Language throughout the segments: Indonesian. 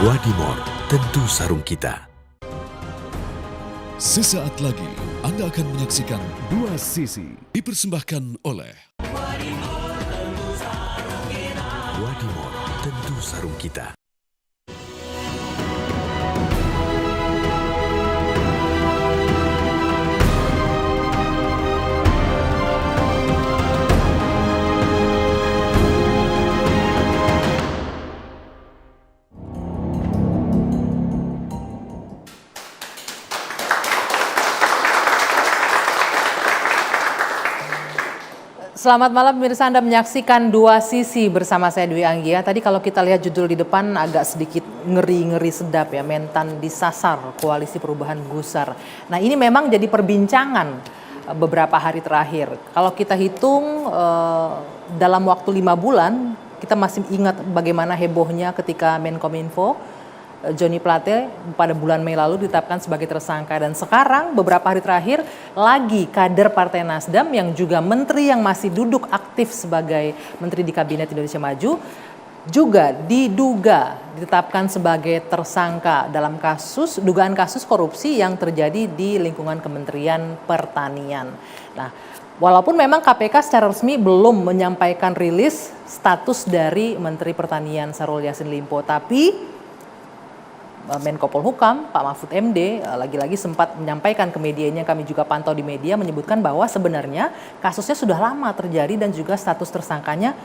Wadimor, tentu sarung kita. Sesaat lagi Anda akan menyaksikan Dua Sisi dipersembahkan oleh Wadimor, tentu sarung kita. Selamat malam pemirsa, Anda menyaksikan Dua Sisi bersama saya Dwi Anggia. Tadi kalau kita lihat judul di depan agak sedikit ngeri-ngeri sedap ya, Mentan disasar Koalisi Perubahan gusar. Nah ini memang jadi perbincangan beberapa hari terakhir. Kalau kita hitung dalam waktu 5 bulan, kita masih ingat bagaimana hebohnya ketika Menkominfo Joni Plate pada bulan Mei lalu ditetapkan sebagai tersangka, dan sekarang beberapa hari terakhir lagi kader Partai Nasdem yang juga menteri yang masih duduk aktif sebagai menteri di Kabinet Indonesia Maju juga diduga ditetapkan sebagai tersangka dalam dugaan kasus korupsi yang terjadi di lingkungan Kementerian Pertanian. Nah, walaupun memang KPK secara resmi belum menyampaikan rilis status dari Menteri Pertanian Syahrul Yassin Limpo, tapi Menko Polhukam, Pak Mahfud MD, lagi-lagi sempat menyampaikan ke medianya, kami juga pantau di media, menyebutkan bahwa sebenarnya kasusnya sudah lama terjadi dan juga status tersangkanya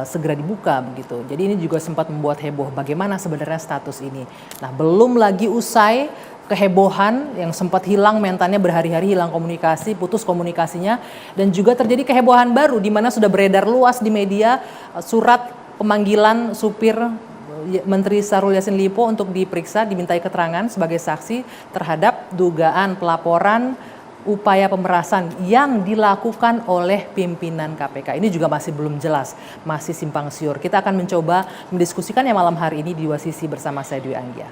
segera dibuka begitu. Jadi ini juga sempat membuat heboh bagaimana sebenarnya status ini. Nah, belum lagi usai kehebohan yang sempat hilang mentannya, berhari-hari hilang komunikasi, putus komunikasinya, dan juga terjadi kehebohan baru di mana sudah beredar luas di media surat pemanggilan supir Menteri Syahrul Yassin Limpo untuk diperiksa, dimintai keterangan sebagai saksi terhadap dugaan pelaporan upaya pemerasan yang dilakukan oleh pimpinan KPK. Ini juga masih belum jelas, masih simpang siur. Kita akan mencoba mendiskusikannya malam hari ini di Dua Sisi bersama saya Dwi Anggia.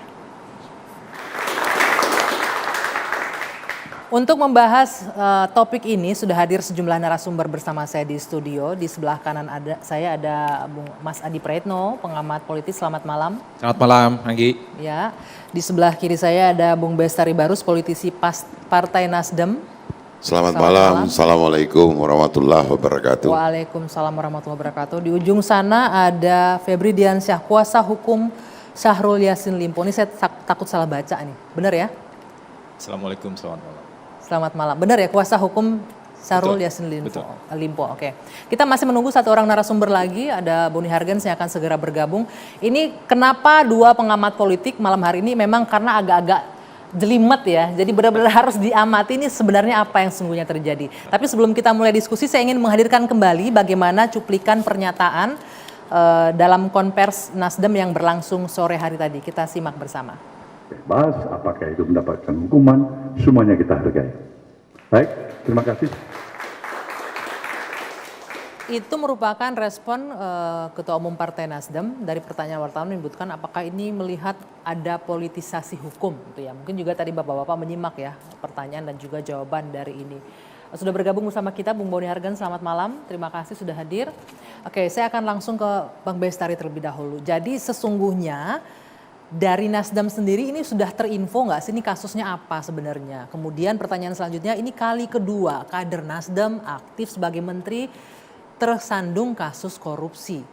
Untuk membahas topik ini sudah hadir sejumlah narasumber bersama saya di studio. Di sebelah kanan saya ada Mas Adi Praetno, pengamat politik. Selamat malam. Selamat malam, Anggi. Ya, di sebelah kiri saya ada Bung Bestari Barus, politisi Partai Nasdem. Selamat malam. Assalamualaikum warahmatullahi wabarakatuh. Waalaikumsalam warahmatullahi wabarakatuh. Di ujung sana ada Febri Diansyah, kuasa hukum Syahrul Yassin Limpo. Ini saya takut salah baca nih, benar ya? Assalamualaikum, selamat malam. Selamat malam. Benar ya, kuasa hukum Syahrul Yassin Limpo. Oke. Kita masih menunggu satu orang narasumber lagi, ada Boni Hargens yang akan segera bergabung. Ini kenapa dua pengamat politik malam hari ini, memang karena agak-agak jelimet ya. Jadi benar-benar harus diamati ini sebenarnya apa yang sesungguhnya terjadi. Tapi sebelum kita mulai diskusi, saya ingin menghadirkan kembali bagaimana cuplikan pernyataan dalam konvers Nasdem yang berlangsung sore hari tadi. Kita simak bersama. Bahas apakah itu mendapatkan hukuman, semuanya kita hargai. Baik, terima kasih. Itu merupakan respon Ketua Umum Partai Nasdem dari pertanyaan wartawan menyebutkan apakah ini melihat ada politisasi hukum gitu ya. Mungkin juga tadi Bapak-bapak menyimak ya pertanyaan dan juga jawaban dari ini. Sudah bergabung bersama kita Bung Boni Hargens, selamat malam. Terima kasih sudah hadir. Oke, saya akan langsung ke Bang Bestari terlebih dahulu. Jadi sesungguhnya dari Nasdem sendiri ini sudah terinfo nggak sih ini kasusnya apa sebenarnya? Kemudian pertanyaan selanjutnya, ini kali kedua kader Nasdem aktif sebagai menteri tersandung kasus korupsi.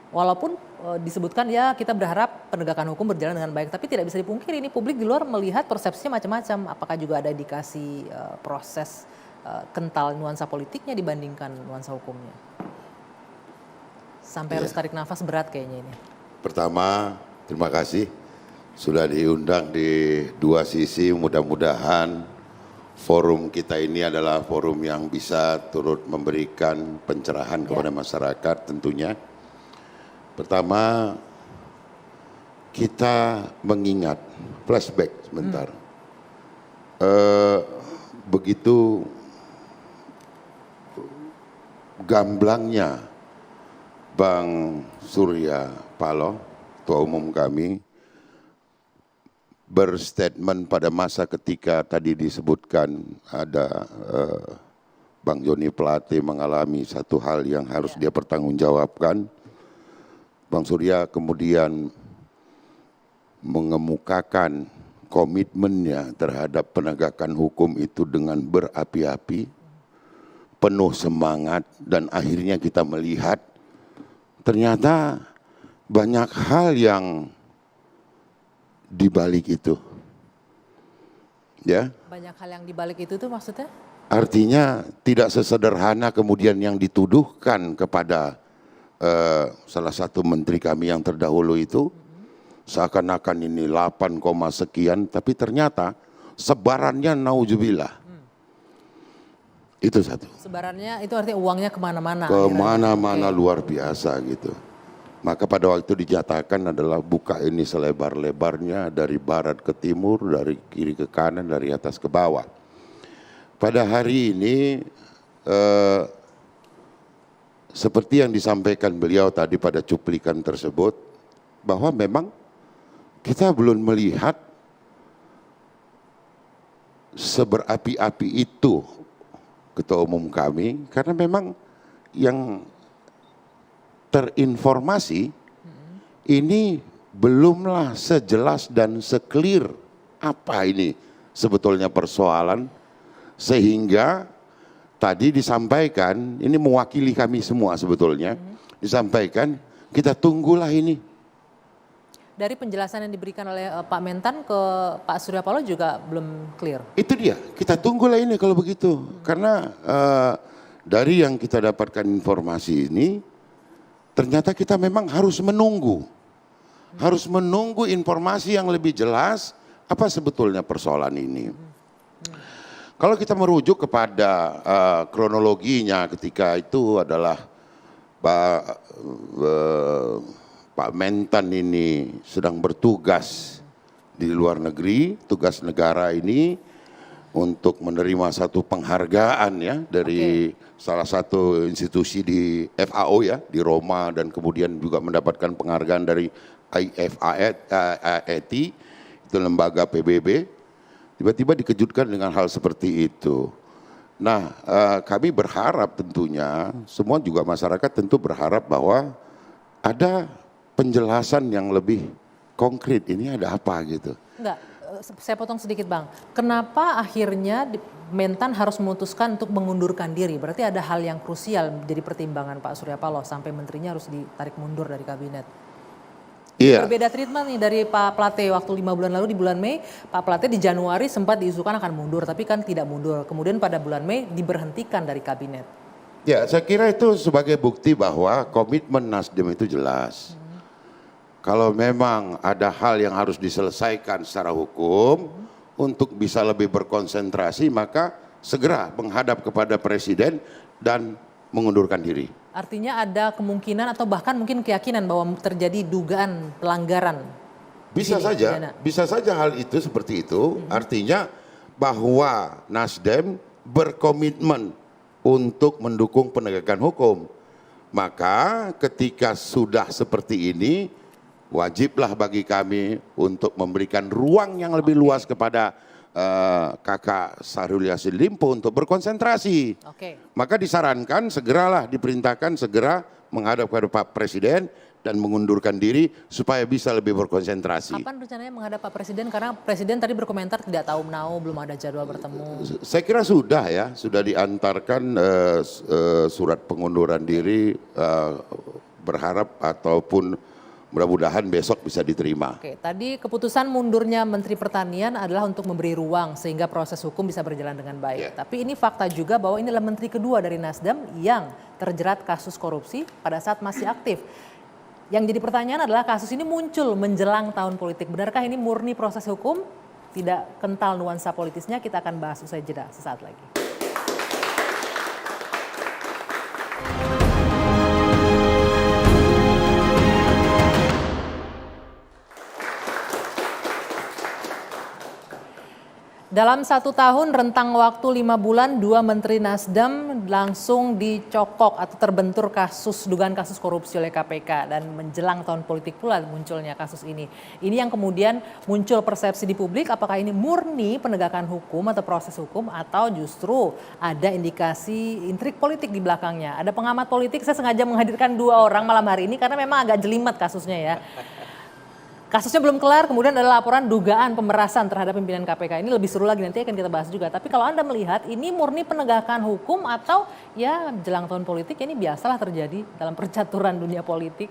Walaupun disebutkan ya kita berharap penegakan hukum berjalan dengan baik, tapi tidak bisa dipungkiri ini publik di luar melihat persepsinya macam-macam. Apakah juga ada indikasi proses kental nuansa politiknya dibandingkan nuansa hukumnya? Sampai harus tarik nafas berat kayaknya ini. Pertama, terima kasih sudah diundang di Dua Sisi. Mudah-mudahan forum kita ini adalah forum yang bisa turut memberikan pencerahan kepada masyarakat tentunya. Pertama, kita mengingat, flashback sebentar. Begitu gamblangnya Bang Surya Paloh, Ketua Umum kami, berstatement pada masa ketika tadi disebutkan ada Bang Joni Plate mengalami satu hal yang harus dia pertanggungjawabkan. Bang Surya kemudian mengemukakan komitmennya terhadap penegakan hukum itu dengan berapi-api, penuh semangat, dan akhirnya kita melihat ternyata banyak hal yang dibalik itu. Ya. Banyak hal yang dibalik itu tuh maksudnya? Artinya tidak sesederhana kemudian yang dituduhkan kepada salah satu menteri kami yang terdahulu itu, seakan-akan ini 8, sekian, tapi ternyata sebarannya nauzubillah. Itu satu. Sebarannya itu artinya uangnya kemana-mana. Kemana-mana luar biasa gitu. Maka pada waktu itu dinyatakan adalah buka ini selebar-lebarnya dari barat ke timur, dari kiri ke kanan, dari atas ke bawah. Pada hari ini seperti yang disampaikan beliau tadi pada cuplikan tersebut, bahwa memang kita belum melihat seberapi-api itu ketua umum kami, karena memang yang terinformasi ini belumlah sejelas dan seklir apa ini sebetulnya persoalan, sehingga tadi disampaikan, ini mewakili kami semua sebetulnya, disampaikan kita tunggulah ini. Dari penjelasan yang diberikan oleh Pak Mentan ke Pak Surya Paloh juga belum clear. Itu dia, kita tunggulah ini kalau begitu. Karena dari yang kita dapatkan informasi ini, ternyata kita memang harus menunggu. Harus menunggu informasi yang lebih jelas apa sebetulnya persoalan ini. Kalau kita merujuk kepada kronologinya ketika itu adalah Pak Mentan ini sedang bertugas di luar negeri, tugas negara ini untuk menerima satu penghargaan ya dari salah satu institusi di FAO ya di Roma, dan kemudian juga mendapatkan penghargaan dari IFAET, itu lembaga PBB. Tiba-tiba dikejutkan dengan hal seperti itu. Nah, kami berharap tentunya, semua juga masyarakat tentu berharap bahwa ada penjelasan yang lebih konkret, ini ada apa gitu. Enggak, saya potong sedikit Bang. Kenapa akhirnya Mentan harus memutuskan untuk mengundurkan diri? Berarti ada hal yang krusial jadi pertimbangan Pak Surya Paloh sampai menterinya harus ditarik mundur dari kabinet. Iya. Berbeda treatment nih dari Pak Plate waktu 5 bulan lalu di bulan Mei, Pak Plate di Januari sempat diisukan akan mundur, tapi kan tidak mundur. Kemudian pada bulan Mei diberhentikan dari kabinet. Ya, saya kira itu sebagai bukti bahwa komitmen Nasdem itu jelas. Kalau memang ada hal yang harus diselesaikan secara hukum, untuk bisa lebih berkonsentrasi, maka segera menghadap kepada Presiden dan mengundurkan diri. Artinya ada kemungkinan atau bahkan mungkin keyakinan bahwa terjadi dugaan pelanggaran. Bisa saja hal itu seperti itu. Artinya bahwa Nasdem berkomitmen untuk mendukung penegakan hukum. Maka ketika sudah seperti ini, wajiblah bagi kami untuk memberikan ruang yang lebih luas kepada kakak Syahrul Yassin Limpo untuk berkonsentrasi. Maka disarankan segeralah diperintahkan segera menghadap kepada Pak Presiden dan mengundurkan diri supaya bisa lebih berkonsentrasi. Kapan rencananya menghadap Pak Presiden? Karena Presiden tadi berkomentar tidak tahu menau, belum ada jadwal bertemu. Saya kira sudah ya, sudah diantarkan surat pengunduran diri, berharap ataupun mudah-mudahan besok bisa diterima. Oke, tadi keputusan mundurnya Menteri Pertanian adalah untuk memberi ruang sehingga proses hukum bisa berjalan dengan baik. Tapi ini fakta juga bahwa ini adalah Menteri kedua dari Nasdem yang terjerat kasus korupsi pada saat masih aktif. Yang jadi pertanyaan adalah kasus ini muncul menjelang tahun politik. Benarkah ini murni proses hukum? Tidak kental nuansa politisnya? Kita akan bahas usai jeda sesaat lagi. Dalam 1 tahun rentang waktu 5 bulan, 2 menteri Nasdem langsung dicokok atau terbentur dugaan kasus korupsi oleh KPK, dan menjelang tahun politik pula munculnya kasus ini. Ini yang kemudian muncul persepsi di publik, apakah ini murni penegakan hukum atau proses hukum atau justru ada indikasi intrik politik di belakangnya. Ada pengamat politik, saya sengaja menghadirkan 2 orang malam hari ini karena memang agak jelimet kasusnya ya. kasusnya belum kelar, kemudian ada laporan dugaan pemerasan terhadap pimpinan KPK. Ini lebih seru lagi, nanti akan kita bahas juga. Tapi kalau Anda melihat ini murni penegakan hukum atau ya jelang tahun politik ini biasalah terjadi dalam percaturan dunia politik?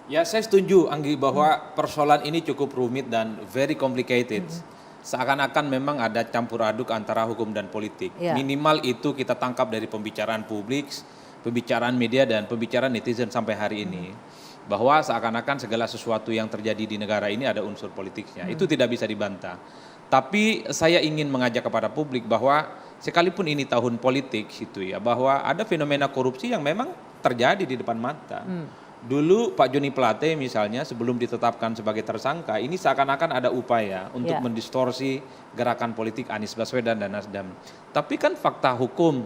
Ya saya setuju Anggi bahwa persoalan ini cukup rumit dan very complicated. Seakan-akan memang ada campur aduk antara hukum dan politik. Ya. Minimal itu kita tangkap dari pembicaraan publik, pembicaraan media dan pembicaraan netizen sampai hari ini. Bahwa seakan-akan segala sesuatu yang terjadi di negara ini ada unsur politiknya. Itu tidak bisa dibantah. Tapi saya ingin mengajak kepada publik bahwa sekalipun ini tahun politik gitu ya, bahwa ada fenomena korupsi yang memang terjadi di depan mata. Dulu Pak Joni Plate misalnya sebelum ditetapkan sebagai tersangka, ini seakan-akan ada upaya untuk mendistorsi gerakan politik Anies Baswedan dan Nasdem. Tapi kan fakta hukum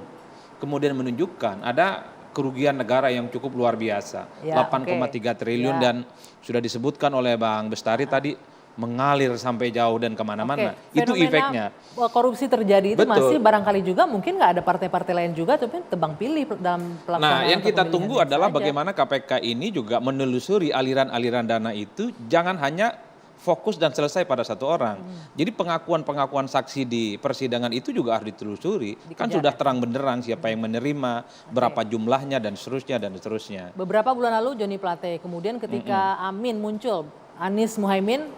kemudian menunjukkan ada kerugian negara yang cukup luar biasa, 8,3 triliun dan sudah disebutkan oleh Bang Bestari tadi mengalir sampai jauh dan kemana-mana. Itu efeknya. Korupsi terjadi itu Betul. masih barangkali juga mungkin nggak ada partai-partai lain juga, tapi tebang pilih dalam pelaksanaan. Nah, yang kita atau tunggu pemilihan adalah saja. bagaimana KPK ini juga menelusuri aliran-aliran dana itu, jangan hanya fokus dan selesai pada satu orang. Jadi pengakuan-pengakuan saksi di persidangan itu juga harus ditelusuri. Kan sudah terang benderang siapa yang menerima, berapa jumlahnya dan seterusnya dan seterusnya. Beberapa bulan lalu Joni Plate, kemudian ketika Amin muncul, Anies Muhaimin,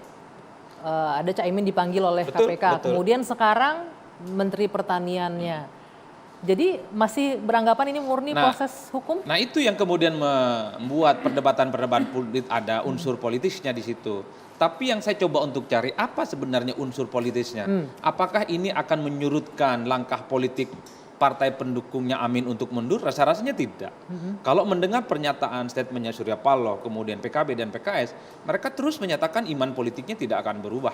ada Caimin dipanggil oleh Betul, KPK. betul. Kemudian sekarang Menteri Pertaniannya. Jadi masih beranggapan ini murni proses hukum? Nah itu yang kemudian membuat perdebatan-perdebatan politik ada unsur politisnya di situ. Tapi yang saya coba untuk cari apa sebenarnya unsur politisnya. Apakah ini akan menyurutkan langkah politik partai pendukungnya Amin untuk mundur? Rasa-rasanya tidak. Kalau mendengar pernyataan statementnya Surya Paloh, kemudian PKB dan PKS, mereka terus menyatakan iman politiknya tidak akan berubah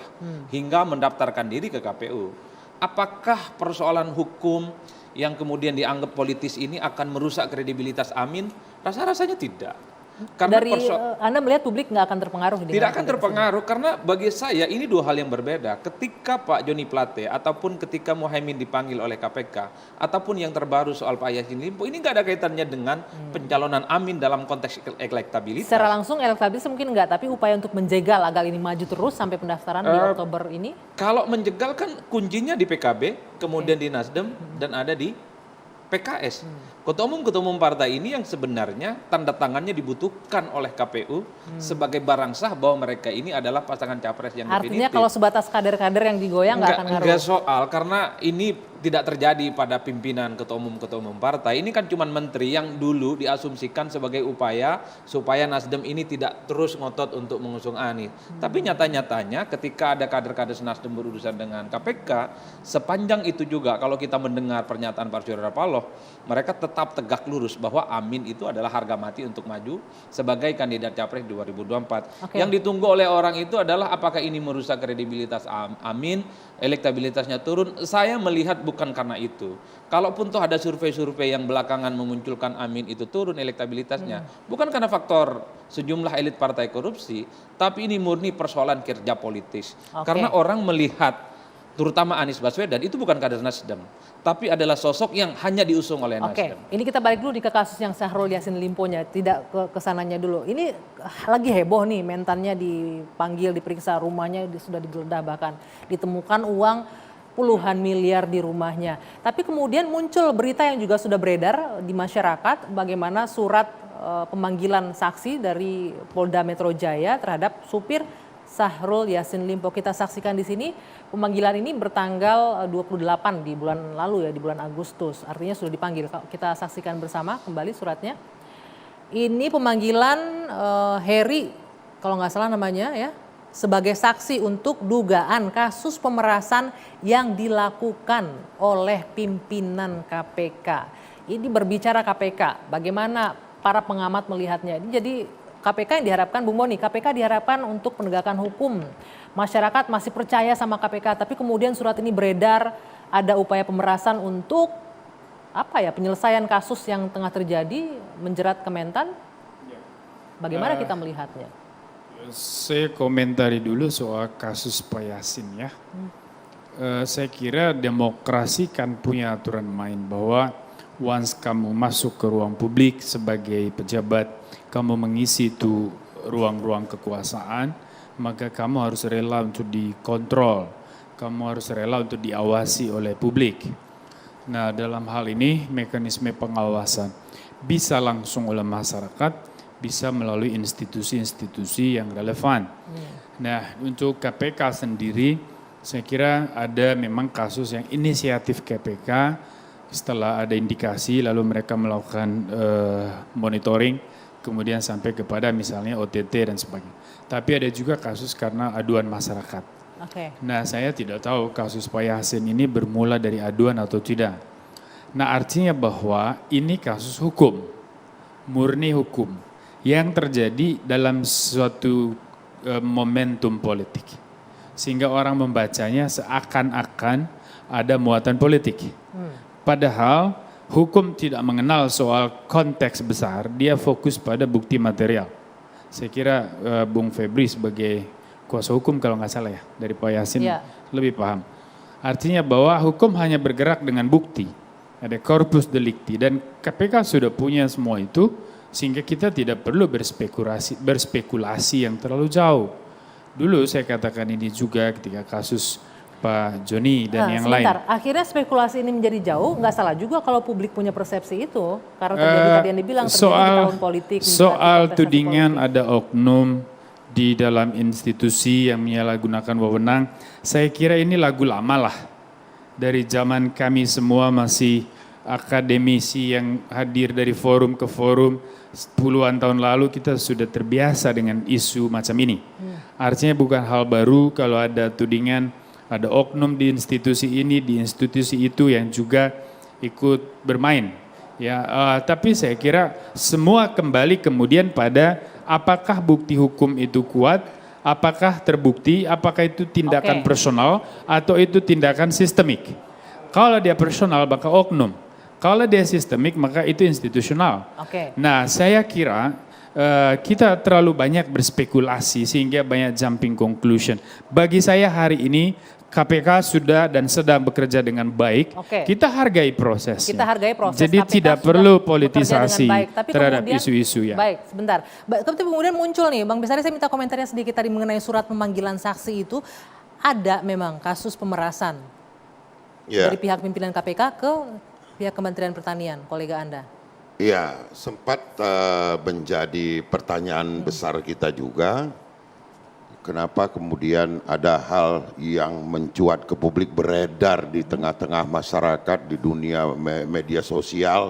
hingga mendaftarkan diri ke KPU. Apakah persoalan hukum yang kemudian dianggap politis ini akan merusak kredibilitas Amin? Rasa-rasanya tidak. Karena Dari Anda melihat publik nggak akan terpengaruh? tidak akan terpengaruh karena bagi saya ini dua hal yang berbeda. Ketika Pak Joni Plate ataupun ketika Muhaimin dipanggil oleh KPK ataupun yang terbaru soal Pak Yassin Limpo, ini nggak ada kaitannya dengan pencalonan Amin dalam konteks elektabilitas. Secara langsung elektabilitas mungkin enggak, tapi upaya untuk menjegal agar ini maju terus sampai pendaftaran di Oktober ini? Kalau menjegal kan kuncinya di PKB, kemudian di Nasdem dan ada di PKS. Ketua umum partai ini yang sebenarnya tanda tangannya dibutuhkan oleh KPU sebagai barang sah bahwa mereka ini adalah pasangan capres yang Artinya definitif. kalau sebatas kader-kader yang digoyang nggak akan ngaruh? Enggak soal, karena ini tidak terjadi pada pimpinan ketua umum partai. Ini kan cuma menteri yang dulu diasumsikan sebagai upaya supaya Nasdem ini tidak terus ngotot untuk mengusung Anies. Tapi nyata-nyatanya ketika ada kader-kader Nasdem berurusan dengan KPK, sepanjang itu juga kalau kita mendengar pernyataan Pak Surya Paloh, mereka tetap tegak lurus bahwa Amin itu adalah harga mati untuk maju sebagai kandidat capres 2024. Yang ditunggu oleh orang itu adalah apakah ini merusak kredibilitas Amin, elektabilitasnya turun. Saya melihat bukan karena itu. Kalaupun toh ada survei-survei yang belakangan memunculkan Amin itu turun elektabilitasnya, bukan karena faktor sejumlah elit partai korupsi, tapi ini murni persoalan kerja politis. Karena orang melihat terutama Anies Baswedan itu bukan kader Nasdem, tapi adalah sosok yang hanya diusung oleh Nasdem. Ini kita balik dulu ke kasus yang Syahrul Yassin Limpo-nya, tidak ke kesananya dulu. Ini lagi heboh nih, mentannya dipanggil, diperiksa, rumahnya sudah digeledah, bahkan ditemukan uang puluhan miliar di rumahnya. Tapi kemudian muncul berita yang juga sudah beredar di masyarakat, bagaimana surat pemanggilan saksi dari Polda Metro Jaya terhadap supir Syahrul Yassin Limpo. Kita saksikan di sini, pemanggilan ini bertanggal 28 di bulan lalu ya, di bulan Agustus. Artinya sudah dipanggil. Kita saksikan bersama kembali suratnya. Ini pemanggilan Heri, kalau nggak salah namanya ya, sebagai saksi untuk dugaan kasus pemerasan yang dilakukan oleh pimpinan KPK. Ini berbicara KPK, bagaimana para pengamat melihatnya. Ini jadi KPK yang diharapkan, Bung Boni, KPK diharapkan untuk penegakan hukum. Masyarakat masih percaya sama KPK, tapi kemudian surat ini beredar, ada upaya pemerasan untuk penyelesaian kasus yang tengah terjadi, menjerat Kementan. Bagaimana kita melihatnya? Saya komentari dulu soal kasus Pak Yassin ya. Saya kira demokrasi kan punya aturan main bahwa once kamu masuk ke ruang publik sebagai pejabat, kamu mengisi itu ruang-ruang kekuasaan, maka kamu harus rela untuk dikontrol, kamu harus rela untuk diawasi oleh publik. Nah, dalam hal ini mekanisme pengawasan bisa langsung oleh masyarakat, bisa melalui institusi-institusi yang relevan. Nah, untuk KPK sendiri, saya kira ada memang kasus yang inisiatif KPK, setelah ada indikasi lalu mereka melakukan monitoring, kemudian sampai kepada misalnya OTT dan sebagainya. Tapi ada juga kasus karena aduan masyarakat. Nah, saya tidak tahu kasus Pak Yasin ini bermula dari aduan atau tidak. Nah, artinya bahwa ini kasus hukum, murni hukum, yang terjadi dalam suatu momentum politik. Sehingga orang membacanya seakan-akan ada muatan politik. Padahal hukum tidak mengenal soal konteks besar, dia fokus pada bukti material. Saya kira Bung Febri sebagai kuasa hukum kalau nggak salah ya, dari Pak Yasin lebih paham. Artinya bahwa hukum hanya bergerak dengan bukti, ada corpus delicti, dan KPK sudah punya semua itu, sehingga kita tidak perlu berspekulasi yang terlalu jauh. Dulu saya katakan ini juga ketika kasus Pak Joni dan yang lain. Akhirnya spekulasi ini menjadi jauh, nggak salah juga kalau publik punya persepsi itu, karena terjadi tadi yang dibilang terjadi di tahun politik. Soal tudingan ada oknum di dalam institusi yang menyalahgunakan wewenang, saya kira ini lagu lama lah. Dari zaman kami semua masih akademisi yang hadir dari forum ke forum, puluhan tahun lalu kita sudah terbiasa dengan isu macam ini. Artinya bukan hal baru kalau ada tudingan, ada oknum di institusi ini, di institusi itu yang juga ikut bermain. Ya, tapi saya kira semua kembali kemudian pada apakah bukti hukum itu kuat, apakah terbukti, apakah itu tindakan personal atau itu tindakan sistemik. Kalau dia personal maka oknum, kalau dia sistemik maka itu institusional. Nah, saya kira kita terlalu banyak berspekulasi sehingga banyak jumping conclusion. Bagi saya hari ini KPK sudah dan sedang bekerja dengan baik. Kita hargai prosesnya. Kita hargai proses. Jadi KPK tidak perlu politisasi terhadap isu-isu ya. Baik, sebentar. Tapi kemudian muncul nih, Bang Bestari, saya minta komentarnya sedikit tadi mengenai surat pemanggilan saksi itu. Ada memang kasus pemerasan dari pihak pimpinan KPK ke pihak Kementerian Pertanian, kolega Anda. Iya, sempat menjadi pertanyaan besar kita juga. Kenapa kemudian ada hal yang mencuat ke publik, beredar di tengah-tengah masyarakat, di dunia media sosial.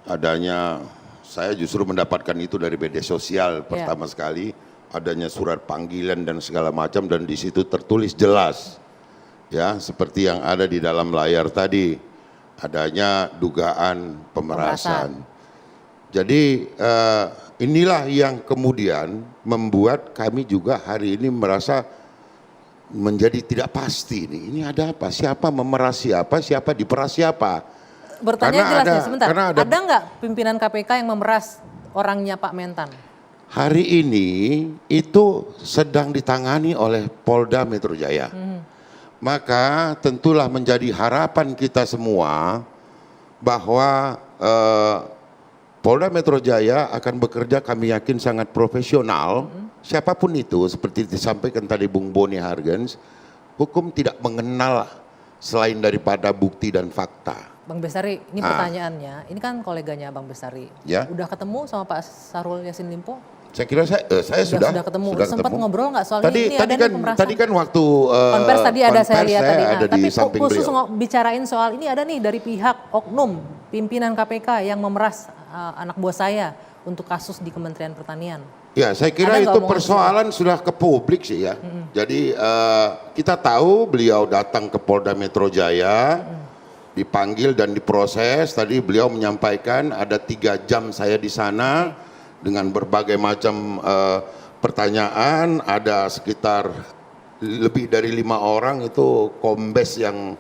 Adanya, saya justru mendapatkan itu dari media sosial pertama sekali. Adanya surat panggilan dan segala macam, dan di situ tertulis jelas. Ya, seperti yang ada di dalam layar tadi. Adanya dugaan pemerasan. Jadi inilah yang kemudian membuat kami juga hari ini merasa menjadi tidak pasti ini ada apa, siapa memeras siapa, siapa diperas siapa. Bertanya jelas ya, sebentar, ada nggak pimpinan KPK yang memeras orangnya Pak Mentan? Hari ini itu sedang ditangani oleh Polda Metro Jaya. Maka tentulah menjadi harapan kita semua bahwa Polda Metro Jaya akan bekerja, kami yakin sangat profesional. Siapapun itu, seperti disampaikan tadi Bung Boni Hargens, hukum tidak mengenal selain daripada bukti dan fakta. Bang Bestari, ini pertanyaannya, ini kan koleganya Bang Bestari. Udah ketemu sama Pak Syahrul Yassin Limpo? Saya kira saya sudah ketemu. Sempat ngobrol nggak soal ini? Tadi kan waktu konvers tadi ada saya lihat tadi. Ada tapi khusus beliau. Bicarain soal ini ada nih dari pihak oknum pimpinan KPK yang memeras anak buah saya untuk kasus di Kementerian Pertanian. Ya, saya kira itu persoalan sudah ke publik sih ya. Jadi kita tahu beliau datang ke Polda Metro Jaya, dipanggil dan diproses. Tadi beliau menyampaikan ada 3 jam saya di sana. Dengan berbagai macam pertanyaan, ada sekitar lebih dari 5 orang itu kombes yang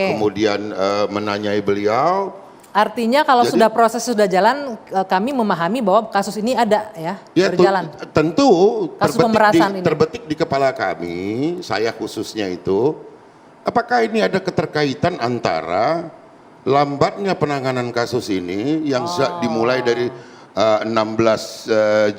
kemudian menanyai beliau. Artinya kalau sudah proses sudah jalan, kami memahami bahwa kasus ini ada ya berjalan. Tentu terbetik di kepala kami, saya khususnya itu, apakah ini ada keterkaitan antara lambatnya penanganan kasus ini yang dimulai dari 16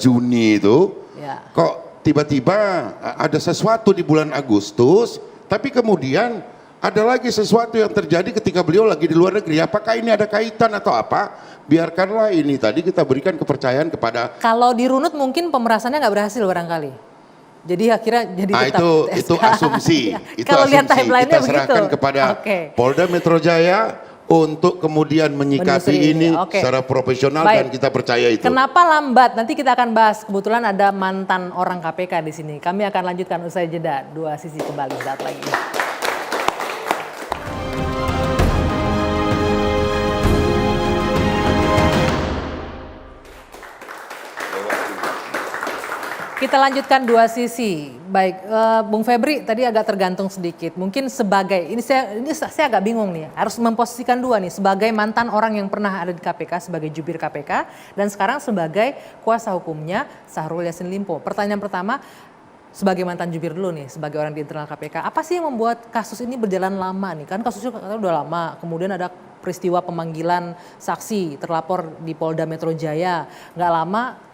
Juni itu, Ya. kok tiba-tiba ada sesuatu di bulan Agustus, tapi kemudian ada lagi sesuatu yang terjadi ketika beliau lagi di luar negeri. Apakah ini ada kaitan atau apa? Biarkanlah ini tadi kita berikan kepercayaan kepada. Kalau dirunut mungkin pemerasannya nggak berhasil barangkali. Jadi akhirnya jadi tetap itu SK. asumsi. Ya. Itu Kalau lihat asumsi. timeline-nya Kita serahkan begitu. kepada Oke. Polda Metro Jaya untuk kemudian menyikapi Menyusuri ini Oke. secara profesional Baik. dan kita percaya itu. Kenapa lambat? Nanti kita akan bahas. Kebetulan ada mantan orang KPK di sini. Kami akan lanjutkan usai jeda. Dua Sisi kembali saat lagi. Kita lanjutkan Dua Sisi. Baik, Bung Febri tadi agak tergantung sedikit. Mungkin sebagai, ini saya agak bingung nih. Harus memposisikan dua nih. Sebagai mantan orang yang pernah ada di KPK, sebagai jubir KPK. Dan sekarang sebagai kuasa hukumnya Syahrul Yassin Limpo. Pertanyaan pertama, sebagai mantan jubir dulu nih, sebagai orang di internal KPK. Apa sih yang membuat kasus ini berjalan lama nih? Kan kasusnya udah lama. Kemudian ada peristiwa pemanggilan saksi terlapor di Polda Metro Jaya. Nggak lama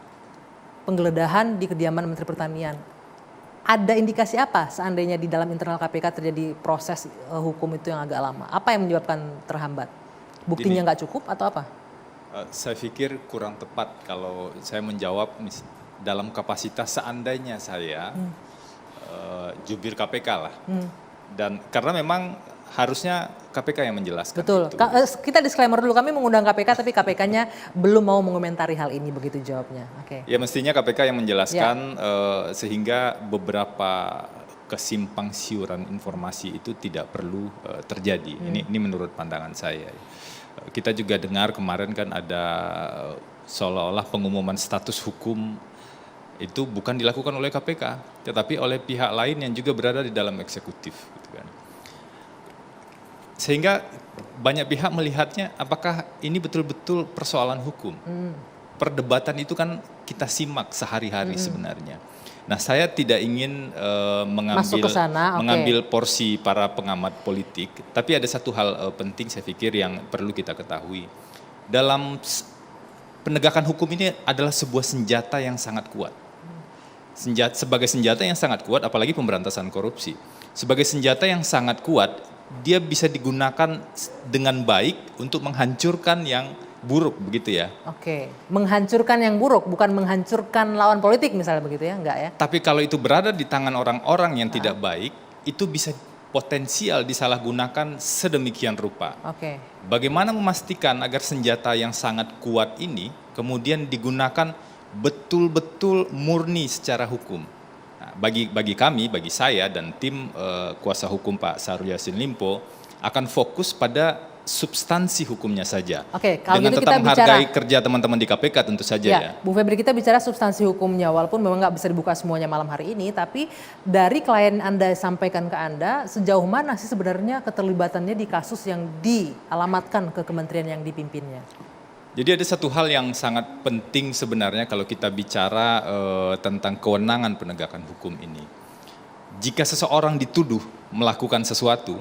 penggeledahan di kediaman Menteri Pertanian. Ada indikasi apa seandainya di dalam internal KPK terjadi proses hukum itu yang agak lama? Apa yang menyebabkan terhambat? Buktinya nggak cukup atau apa? Saya pikir kurang tepat kalau saya menjawab dalam kapasitas seandainya saya jubir KPK lah. Dan karena memang harusnya KPK yang menjelaskan. Betul. Itu. Kita disclaimer dulu, kami mengundang KPK tapi KPK-nya belum mau mengomentari hal ini, begitu jawabnya. Oke. Ya mestinya KPK yang menjelaskan sehingga beberapa kesimpang siuran informasi itu tidak perlu terjadi. Ini menurut pandangan saya. Kita juga dengar kemarin kan ada seolah-olah pengumuman status hukum itu bukan dilakukan oleh KPK, tetapi oleh pihak lain yang juga berada di dalam eksekutif. Gitu kan. Sehingga banyak pihak melihatnya apakah ini betul-betul persoalan hukum. Perdebatan itu kan kita simak sehari-hari sebenarnya. Nah saya tidak ingin mengambil porsi para pengamat politik, tapi ada satu hal penting saya pikir yang perlu kita ketahui. Dalam penegakan hukum ini adalah sebuah senjata yang sangat kuat. Sebagai senjata yang sangat kuat, apalagi pemberantasan korupsi. Sebagai senjata yang sangat kuat, dia bisa digunakan dengan baik untuk menghancurkan yang buruk, begitu ya. Oke, menghancurkan yang buruk, bukan menghancurkan lawan politik misalnya begitu ya, enggak ya? Tapi kalau itu berada di tangan orang-orang yang tidak baik, itu bisa potensial disalahgunakan sedemikian rupa. Oke. Bagaimana memastikan agar senjata yang sangat kuat ini kemudian digunakan betul-betul murni secara hukum? Bagi kami, bagi saya dan tim kuasa hukum Pak Syahrul Yassin Limpo akan fokus pada substansi hukumnya saja. Oke, kalau dengan gitu tetap kita menghargai kerja teman-teman di KPK tentu saja ya. Bu Febri, kita bicara substansi hukumnya, walaupun memang nggak bisa dibuka semuanya malam hari ini, tapi dari klien Anda sampaikan ke Anda, sejauh mana sih sebenarnya keterlibatannya di kasus yang dialamatkan ke kementerian yang dipimpinnya? Jadi ada satu hal yang sangat penting sebenarnya kalau kita bicara tentang kewenangan penegakan hukum ini. Jika seseorang dituduh melakukan sesuatu,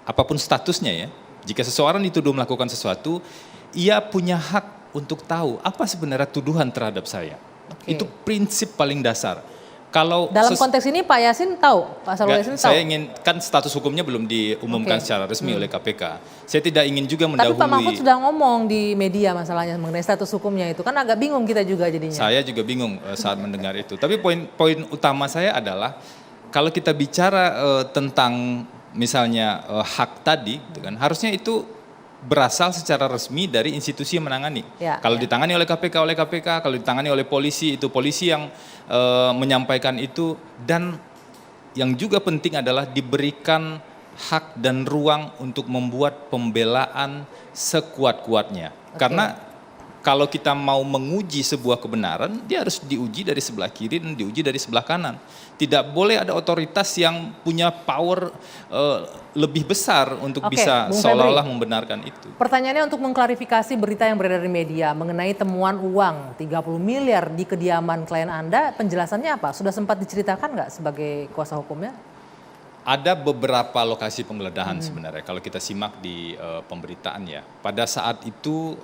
apapun statusnya ya, jika seseorang dituduh melakukan sesuatu, ia punya hak untuk tahu apa sebenarnya tuduhan terhadap saya. Oke. Itu prinsip paling dasar. Kalau dalam konteks ini Pak Yassin tahu, Pak Syahrul Yassin tahu. Saya ingin, kan status hukumnya belum diumumkan secara resmi oleh KPK. Saya tidak ingin juga Tapi mendahului. Pak Mahfud sudah ngomong di media masalahnya mengenai status hukumnya itu, kan agak bingung kita juga jadinya. Saya juga bingung saat mendengar itu. Tapi poin utama saya adalah kalau kita bicara tentang misalnya hak tadi, gitu kan, harusnya itu berasal secara resmi dari institusi yang menangani. Kalau ditangani oleh KPK, kalau ditangani oleh polisi, itu polisi yang menyampaikan itu. Dan yang juga penting adalah diberikan hak dan ruang untuk membuat pembelaan sekuat-kuatnya. Karena kalau kita mau menguji sebuah kebenaran, dia harus diuji dari sebelah kiri dan diuji dari sebelah kanan. Tidak boleh ada otoritas yang punya power lebih besar untuk bisa seolah-olah membenarkan itu. Pertanyaannya untuk mengklarifikasi berita yang beredar di media mengenai temuan uang 30 miliar di kediaman klien Anda, penjelasannya apa? Sudah sempat diceritakan nggak sebagai kuasa hukumnya? Ada beberapa lokasi penggeledahan sebenarnya kalau kita simak di pemberitaan ya. Pada saat itu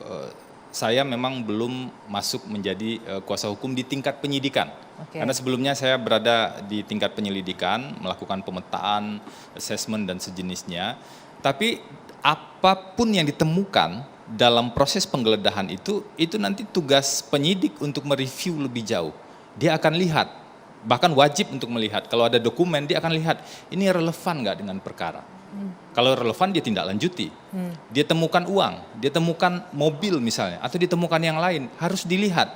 saya memang belum masuk menjadi kuasa hukum di tingkat penyidikan. Oke. Karena sebelumnya saya berada di tingkat penyelidikan, melakukan pemetaan, assessment dan sejenisnya. Tapi apapun yang ditemukan dalam proses penggeledahan itu nanti tugas penyidik untuk mereview lebih jauh. Dia akan lihat, bahkan wajib untuk melihat. Kalau ada dokumen dia akan lihat ini relevan nggak dengan perkara. Kalau relevan dia tindak lanjuti. Dia temukan uang, dia temukan mobil misalnya, atau ditemukan yang lain, harus dilihat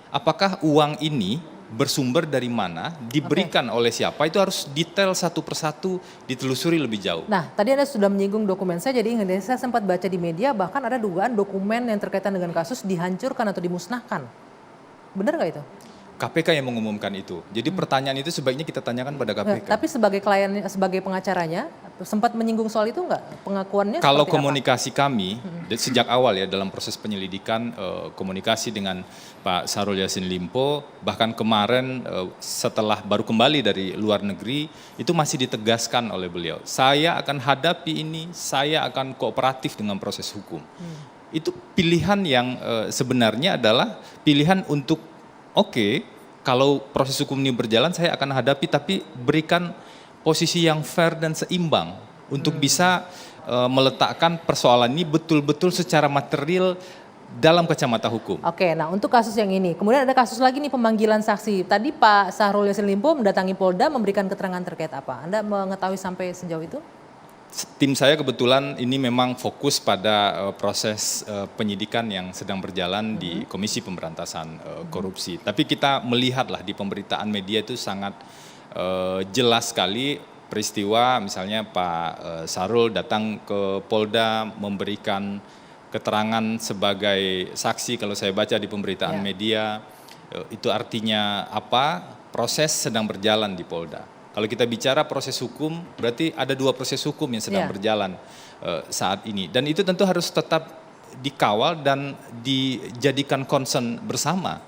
apakah uang ini bersumber dari mana, diberikan oleh siapa, itu harus detail satu persatu, ditelusuri lebih jauh. Nah, tadi Anda sudah menyinggung dokumen, saya jadi ingat, saya sempat baca di media bahkan ada dugaan dokumen yang terkaitan dengan kasus dihancurkan atau dimusnahkan. Benar nggak itu? KPK yang mengumumkan itu. Jadi pertanyaan itu sebaiknya kita tanyakan pada KPK. Tapi sebagai klien, sebagai pengacaranya, sempat menyinggung soal itu nggak? Pengakuannya kalau seperti komunikasi kami sejak awal ya dalam proses penyelidikan, komunikasi dengan Pak Syahrul Yassin Limpo, bahkan kemarin setelah baru kembali dari luar negeri, itu masih ditegaskan oleh beliau. Saya akan hadapi ini, saya akan kooperatif dengan proses hukum. Itu pilihan yang sebenarnya adalah pilihan untuk kalau proses hukum ini berjalan saya akan hadapi, tapi berikan posisi yang fair dan seimbang untuk bisa meletakkan persoalan ini betul-betul secara material dalam kacamata hukum. Oke, nah untuk kasus yang ini, kemudian ada kasus lagi nih pemanggilan saksi. Tadi Pak Syahrul Yassin Limpo mendatangi Polda memberikan keterangan terkait apa? Anda mengetahui sampai sejauh itu? Tim saya kebetulan ini memang fokus pada proses penyidikan yang sedang berjalan di Komisi Pemberantasan Korupsi. Tapi kita melihatlah di pemberitaan media itu sangat jelas sekali peristiwa, misalnya Pak Syahrul datang ke Polda memberikan keterangan sebagai saksi. Kalau saya baca di pemberitaan media, itu artinya apa? Proses sedang berjalan di Polda. Kalau kita bicara proses hukum, berarti ada 2 proses hukum yang sedang berjalan saat ini. Dan itu tentu harus tetap dikawal dan dijadikan concern bersama.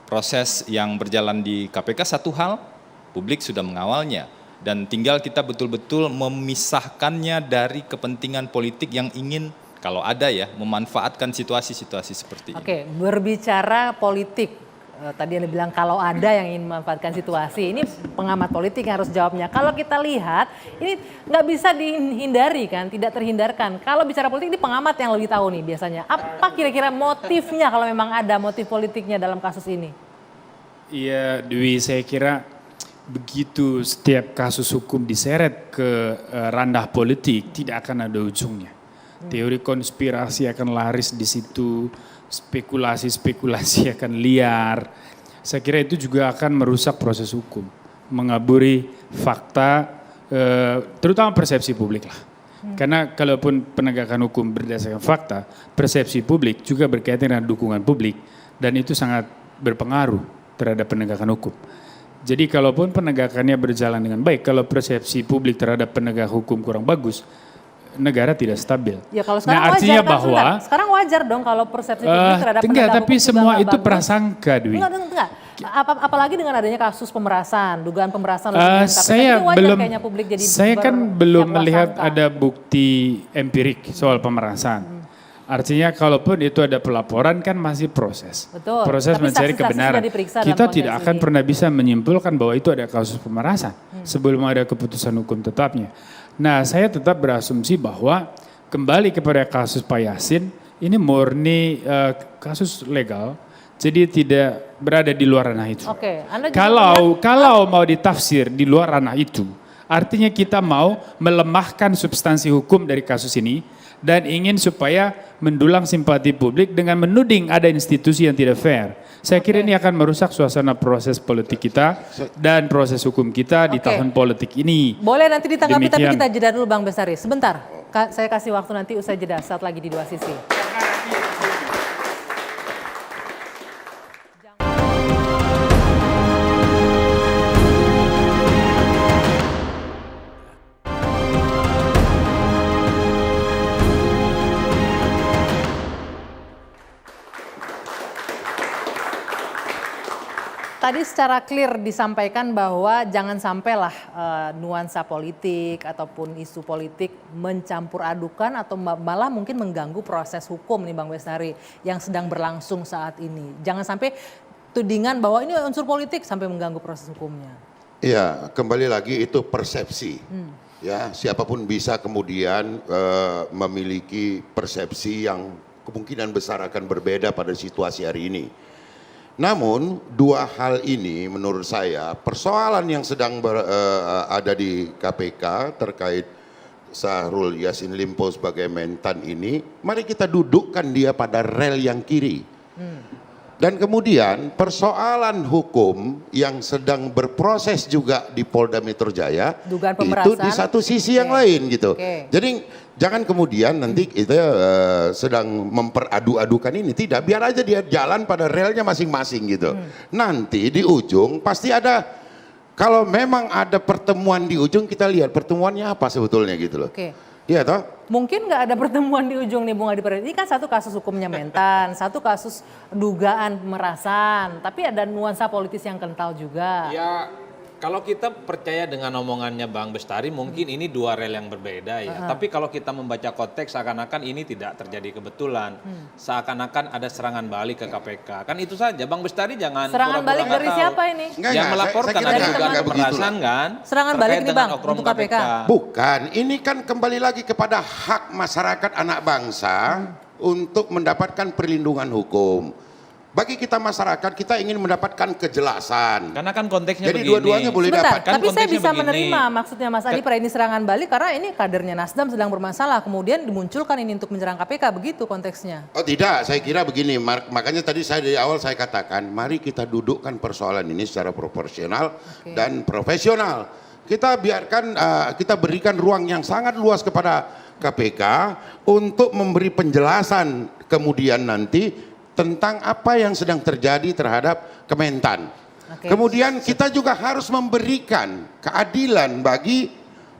Proses yang berjalan di KPK satu hal, publik sudah mengawalnya. Dan tinggal kita betul-betul memisahkannya dari kepentingan politik yang ingin, kalau ada ya, memanfaatkan situasi-situasi seperti ini. Oke, berbicara politik. Tadi Anda bilang kalau ada yang ingin memanfaatkan situasi, ini pengamat politik yang harus jawabnya. Kalau kita lihat, ini nggak bisa dihindari kan, tidak terhindarkan. Kalau bicara politik, ini pengamat yang lebih tahu nih biasanya. Apa kira-kira motifnya kalau memang ada motif politiknya dalam kasus ini? Iya, Dwi, saya kira begitu setiap kasus hukum diseret ke ranah politik, tidak akan ada ujungnya. Teori konspirasi akan laris di situ, spekulasi-spekulasi akan liar. Saya kira itu juga akan merusak proses hukum, mengaburi fakta, terutama persepsi publik lah. Karena kalaupun penegakan hukum berdasarkan fakta, persepsi publik juga berkaitan dengan dukungan publik, dan itu sangat berpengaruh terhadap penegakan hukum. Jadi kalaupun penegakannya berjalan dengan baik, kalau persepsi publik terhadap penegak hukum kurang bagus, negara tidak stabil. Ya kalau sekarang nah, artinya wajar kan, bahwa sekarang wajar dong kalau persepsi publik terhadap penegak tapi hukum semua juga itu bagus. prasangka, Dwi. Enggak. Apalagi dengan adanya kasus pemerasan, dugaan pemerasan. Saya belum, jadi saya kan belum melihat sangka. ada bukti empirik soal pemerasan. Artinya kalaupun itu ada pelaporan kan masih proses. Betul. Proses Tapi mencari saksi-saksi kebenaran. sudah diperiksa Kita dalam tidak konteks akan ini. pernah bisa menyimpulkan bahwa itu ada kasus pemerasan sebelum ada keputusan hukum tetapnya. Nah, saya tetap berasumsi bahwa kembali kepada kasus Pak Yassin, ini murni kasus legal, jadi tidak berada di luar ranah itu. Oke, Anda juga Kalau mau ditafsir di luar ranah itu, artinya kita mau melemahkan substansi hukum dari kasus ini dan ingin supaya mendulang simpati publik dengan menuding ada institusi yang tidak fair. Saya kira ini akan merusak suasana proses politik kita dan proses hukum kita di tahun politik ini. Boleh nanti ditanggapi, tapi Demikian. kita jeda dulu Bang Bestari. Sebentar, saya kasih waktu nanti usai jeda saat lagi di Dua Sisi. tadi secara clear disampaikan bahwa jangan sampailah nuansa politik ataupun isu politik mencampur adukan atau malah mungkin mengganggu proses hukum nih Bang Bestari yang sedang berlangsung saat ini. Jangan sampai tudingan bahwa ini unsur politik sampai mengganggu proses hukumnya. Iya, kembali lagi itu persepsi. Ya, siapapun bisa kemudian memiliki persepsi yang kemungkinan besar akan berbeda pada situasi hari ini. Namun dua hal ini menurut saya persoalan yang sedang ada di KPK terkait Syahrul Yassin Limpo sebagai mentan ini, mari kita dudukkan dia pada rel yang kiri. Dan kemudian persoalan hukum yang sedang berproses juga di Polda Metro Jaya Dugaan itu pemerasan. di satu sisi yang lain gitu. Jadi jangan kemudian nanti kita sedang memperadu-adukan ini, tidak, biar aja dia jalan pada relnya masing-masing gitu. Nanti di ujung pasti ada, kalau memang ada pertemuan di ujung, kita lihat pertemuannya apa sebetulnya gitu loh. Iya toh? Mungkin nggak ada pertemuan di ujung nih Bung Adi Praetno. Ini kan satu kasus hukumnya mentan, satu kasus dugaan pemerasan, tapi ada nuansa politis yang kental juga. Ya, kalau kita percaya dengan omongannya Bang Bestari, mungkin ini dua rel yang berbeda ya. Tapi kalau kita membaca konteks, seakan-akan ini tidak terjadi kebetulan. Seakan-akan ada serangan balik ke KPK. Kan itu saja, Bang Bestari jangan Serangan pura-pura balik nggak dari tahu. siapa ini? Yang melaporkan ada dugaan pemerasan kan? Serangan terkait balik nih, dengan Bang, oknum untuk KPK. Bukan, ini kan kembali lagi kepada hak masyarakat anak bangsa untuk mendapatkan perlindungan hukum. Bagi kita masyarakat, kita ingin mendapatkan kejelasan. Karena kan konteksnya Jadi begini. dua-duanya boleh Sebentar, dapat. Kan tapi saya konteksnya bisa begini. menerima maksudnya Mas Adi ini serangan balik karena ini kadernya Nasdem sedang bermasalah, kemudian dimunculkan ini untuk menyerang KPK, begitu konteksnya. Oh tidak, saya kira begini, makanya tadi saya dari awal saya katakan, mari kita dudukkan persoalan ini secara proporsional dan profesional. Kita biarkan, kita berikan ruang yang sangat luas kepada KPK untuk memberi penjelasan kemudian nanti tentang apa yang sedang terjadi terhadap Kementan. Kemudian kita juga harus memberikan keadilan bagi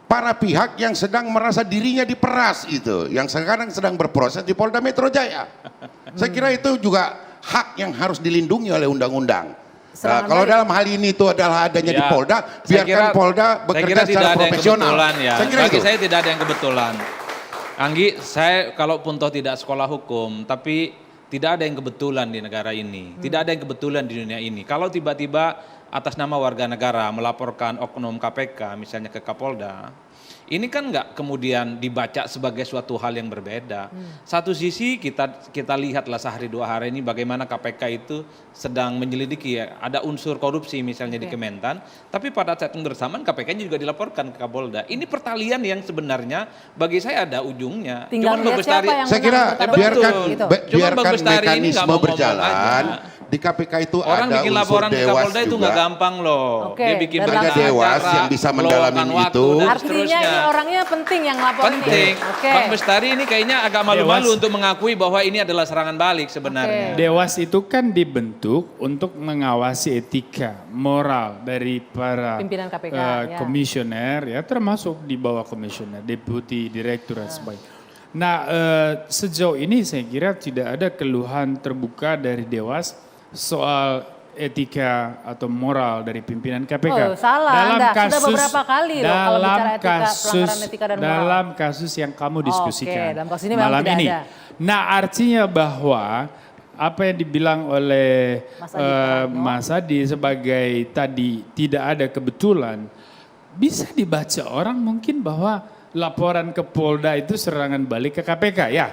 para pihak yang sedang merasa dirinya diperas itu, yang sekarang sedang berproses di Polda Metro Jaya. Saya kira itu juga hak yang harus dilindungi oleh undang-undang. Kalau dalam hal ini itu adalah adanya di Polda, biarkan Polda bekerja secara profesional. Ya. Saya kira Bagi itu. saya tidak ada yang kebetulan. Anggi, saya kalaupun toh tidak sekolah hukum, tapi tidak ada yang kebetulan di negara ini. Tidak ada yang kebetulan di dunia ini. Kalau tiba-tiba atas nama warga negara melaporkan oknum KPK misalnya ke Kapolda, ini kan nggak kemudian dibaca sebagai suatu hal yang berbeda. Satu sisi kita lihatlah sehari dua hari ini bagaimana KPK itu sedang menyelidiki ya, ada unsur korupsi misalnya di Kementan, tapi pada saat yang bersamaan KPK juga dilaporkan ke Kapolda. Ini pertalian yang sebenarnya bagi saya ada ujungnya. Tinggal lihat siapa yang saya kira menang, biarkan gitu. biarkan mekanisme berjalan. Di KPK itu orang ada bikin unsur laporan ke dewas Kapolda itu juga. nggak gampang loh. Oke, Dia bikin dan ada berita dewas acara, yang bisa mendalami meluangkan waktu, itu. dan Artinya seterusnya. ini orangnya penting yang lapor Penting. ini. Oke. Bang Bestari ini kayaknya agak malu-malu Dewas. untuk mengakui bahwa ini adalah serangan balik sebenarnya. Dewas itu kan dibentuk untuk mengawasi etika moral dari para Pimpinan KPK, ya. komisioner, ya termasuk di bawah komisioner, deputi, direktur dan sebagainya. Nah, sejauh ini saya kira tidak ada keluhan terbuka dari Dewas soal etika atau moral dari pimpinan KPK. Oh, salah Anda. Sudah beberapa kali loh kalau bicara etika, pelanggaran etika dan moral. Dalam kasus yang kamu diskusikan dalam kasus ini memang malam tidak ini. ada. Nah, artinya bahwa apa yang dibilang oleh Mas Adi sebagai tadi tidak ada kebetulan, bisa dibaca orang mungkin bahwa laporan ke Polda itu serangan balik ke KPK ya,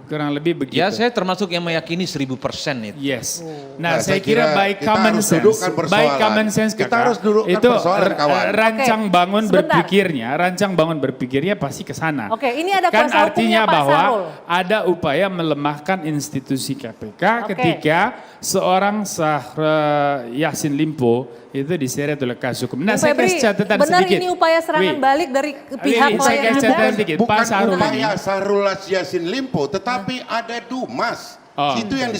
kurang lebih begitu. Ya saya termasuk yang meyakini 1000% itu. Yes. Nah, Nah, saya saya kira kira by kita common harus sense, dudukkan persoalan. by common sense Kita Kakak, harus dudukkan itu persoalan, kawan. rancang Oke, bangun sebentar. rancang bangun berpikirnya pasti ke sana. Oke, ini ada Kan kuasa artinya hukumnya Pak bahwa Syahrul. ada upaya melemahkan institusi KPK Oke. ketika seorang Syahrul Yassin Limpo itu diseret oleh kasus hukum. Nah, Bung saya Febri, kasih catatan benar sedikit. ini upaya serangan Wih. balik dari pihak Wih, saya klien kasih Anda? catatan sedikit. Bukan Pak Syahrul ini. upaya Syahrul Yassin Limpo, tetapi ada Dumas. Oh, Itu yang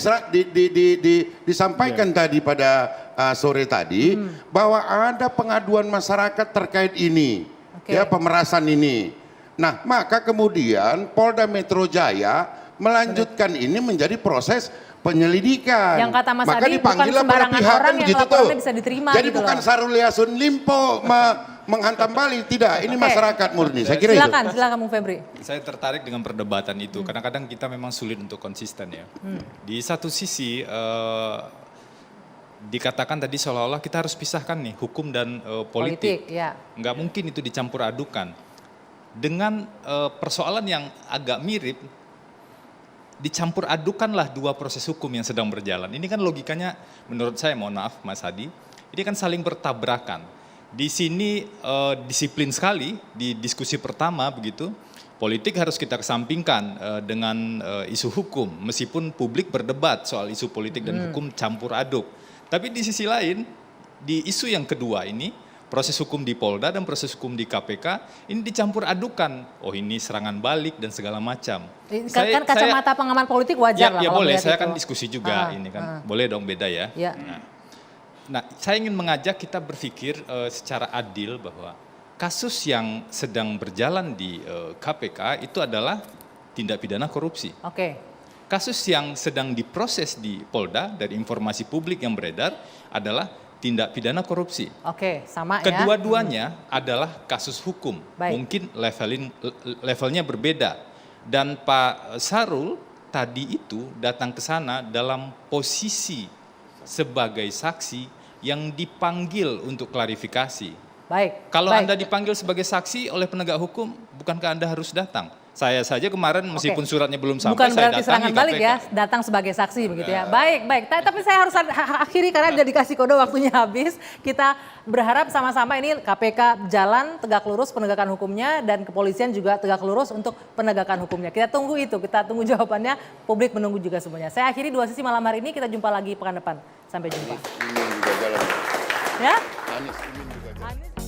disampaikan tadi pada sore tadi, bahwa ada pengaduan masyarakat terkait ini, ya pemerasan ini. Nah, maka kemudian Polda Metro Jaya melanjutkan ini menjadi proses penyelidikan. Yang kata Mas Maka Adi, bukan dipanggillah para sembarangan pihak orang kan yang begitu tuh. laporannya bisa diterima Jadi gitu bukan loh. Syahrul Yassin Limpo menghantam balik, tidak. Ini Oke. masyarakat murni. Saya kira itu. Silakan Bung Febri. Saya tertarik dengan perdebatan itu. Kadang-kadang kita memang sulit untuk konsisten ya. Di satu sisi dikatakan tadi seolah-olah kita harus pisahkan nih hukum dan politik. Ya. Nggak mungkin itu dicampur adukan. Dengan persoalan yang agak mirip, dicampur adukanlah dua proses hukum yang sedang berjalan. Ini kan logikanya menurut saya, mohon maaf Mas Hadi, ini kan saling bertabrakan. Di sini disiplin sekali di diskusi pertama begitu. Politik harus kita kesampingkan dengan isu hukum, meskipun publik berdebat soal isu politik dan hukum campur aduk. Tapi di sisi lain, di isu yang kedua ini, proses hukum di Polda dan proses hukum di KPK, ini dicampur adukan. Oh ini serangan balik dan segala macam. Kan kacamata pengamat politik wajar lah. Ya kalau boleh, melihat saya itu. kan diskusi juga ini kan. Boleh dong beda ya. Ya. Nah, saya ingin mengajak kita berpikir secara adil bahwa kasus yang sedang berjalan di KPK itu adalah tindak pidana korupsi. Oke. Kasus yang sedang diproses di Polda dari informasi publik yang beredar adalah tindak pidana korupsi. Oke, sama ya. Kedua-duanya adalah kasus hukum. Baik. Mungkin levelnya berbeda. Dan Pak Sarul tadi itu datang ke sana dalam posisi sebagai saksi yang dipanggil untuk klarifikasi. Baik. Kalau baik. Anda dipanggil sebagai saksi oleh penegak hukum, bukankah Anda harus datang? Saya saja kemarin meskipun suratnya belum sampai, Bukan saya berarti datangi serangan balik KPK. ya, datang sebagai saksi begitu ya. Baik. Tapi saya harus akhiri karena udah dikasih kode waktunya habis. Kita berharap sama-sama ini KPK jalan tegak lurus penegakan hukumnya dan kepolisian juga tegak lurus untuk penegakan hukumnya. Kita tunggu itu, kita tunggu jawabannya. Publik menunggu juga semuanya. Saya akhiri Dua Sisi malam hari ini, kita jumpa lagi pekan depan. Sampai jumpa. Ya?